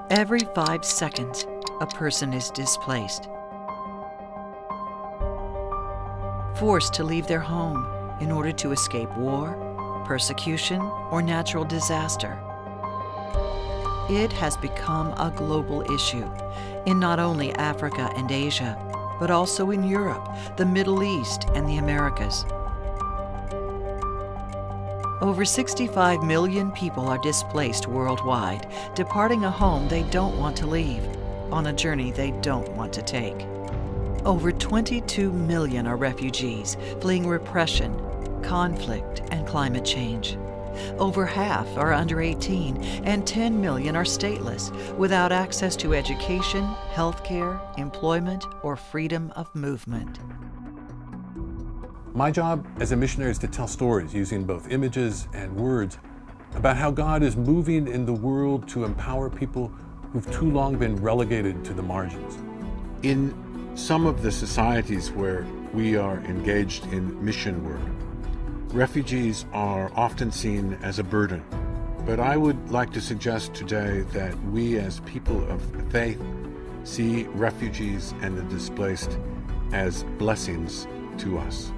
Every 5 seconds, a person is displaced, forced to leave their home in order to escape war, persecution, or natural disaster. It has become a global issue in not only Africa and Asia, but also in Europe, the Middle East, and the Americas. Over 65 million people are displaced worldwide, departing a home they don't want to leave, on a journey they don't want to take. Over 22 million are refugees fleeing repression, conflict, and climate change. Over half are under 18, and 10 million are stateless, without access to education, healthcare, employment, or freedom of movement. My job as a missionary is to tell stories using both images and words about how God is moving in the world to empower people who've too long been relegated to the margins. In some of the societies where we are engaged in mission work, refugees are often seen as a burden. But I would like to suggest today that we as people of faith see refugees and the displaced as blessings to us.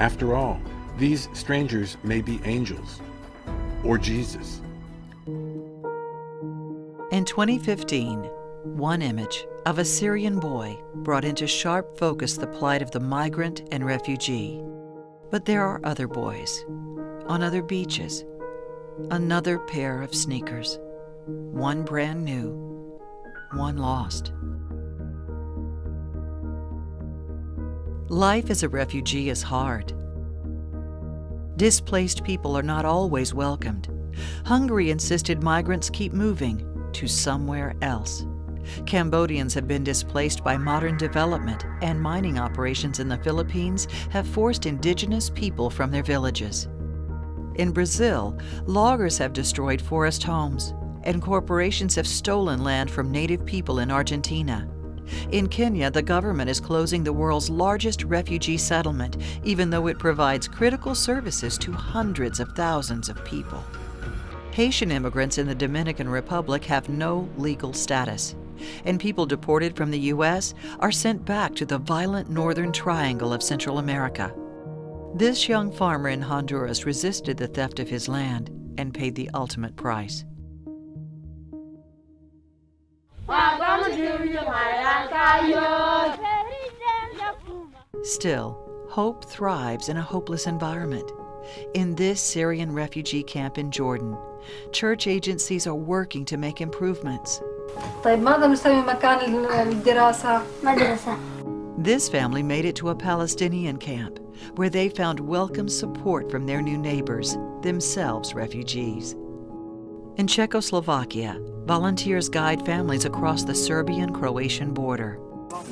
After all, these strangers may be angels or Jesus. In 2015, one image of a Syrian boy brought into sharp focus the plight of the migrant and refugee. But there are other boys, on other beaches, another pair of sneakers, one brand new, one lost. Life as a refugee is hard. Displaced people are not always welcomed. Hungary insisted migrants keep moving to somewhere else. Cambodians have been displaced by modern development, and mining operations in the Philippines have forced indigenous people from their villages. In Brazil, loggers have destroyed forest homes, and corporations have stolen land from native people in Argentina. In Kenya, the government is closing the world's largest refugee settlement, even though it provides critical services to hundreds of thousands of people. Haitian immigrants in the Dominican Republic have no legal status, and people deported from the U.S. are sent back to the violent northern triangle of Central America. This young farmer in Honduras resisted the theft of his land and paid the ultimate price. Still, hope thrives in a hopeless environment. In this Syrian refugee camp in Jordan, church agencies are working to make improvements. This family made it to a Palestinian camp, where they found welcome support from their new neighbors, themselves refugees. In Czechoslovakia, volunteers guide families across the Serbian-Croatian border.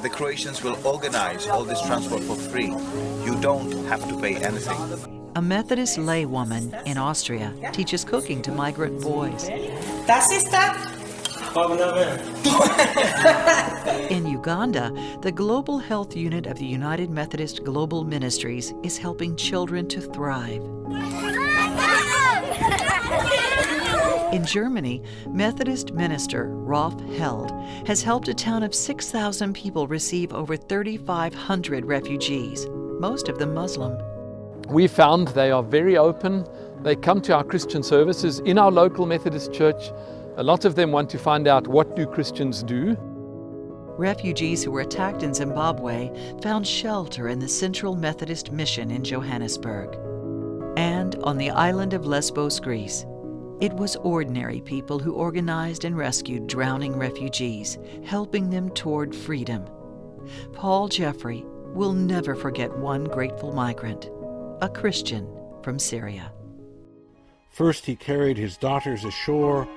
The Croatians will organize all this transport for free. You don't have to pay anything. A Methodist laywoman in Austria teaches cooking to migrant boys. In Uganda, the Global Health Unit of the United Methodist Global Ministries is helping children to thrive. In Germany, Methodist minister Rolf Held has helped a town of 6,000 people receive over 3,500 refugees, most of them Muslim. We found they are very open. They come to our Christian services in our local Methodist church. A lot of them want to find out, what do Christians do? Refugees who were attacked in Zimbabwe found shelter in the Central Methodist Mission in Johannesburg. And on the island of Lesbos, Greece, it was ordinary people who organized and rescued drowning refugees, helping them toward freedom. Paul Jeffrey will never forget one grateful migrant, a Christian from Syria. First he carried his daughters ashore,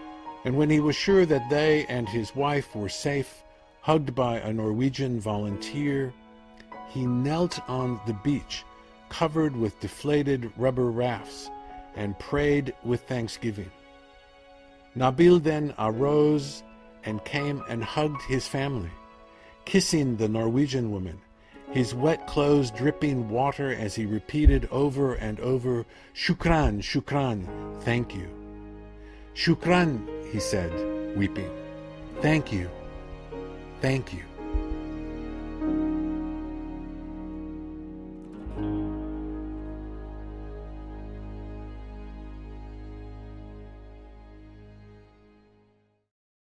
and when he was sure that they and his wife were safe, hugged by a Norwegian volunteer, he knelt on the beach, covered with deflated rubber rafts, and prayed with thanksgiving. Nabil then arose and came and hugged his family, kissing the Norwegian woman, his wet clothes dripping water as he repeated over and over, "Shukran, shukran, thank you." Shukran, he said, weeping. Thank you. Thank you.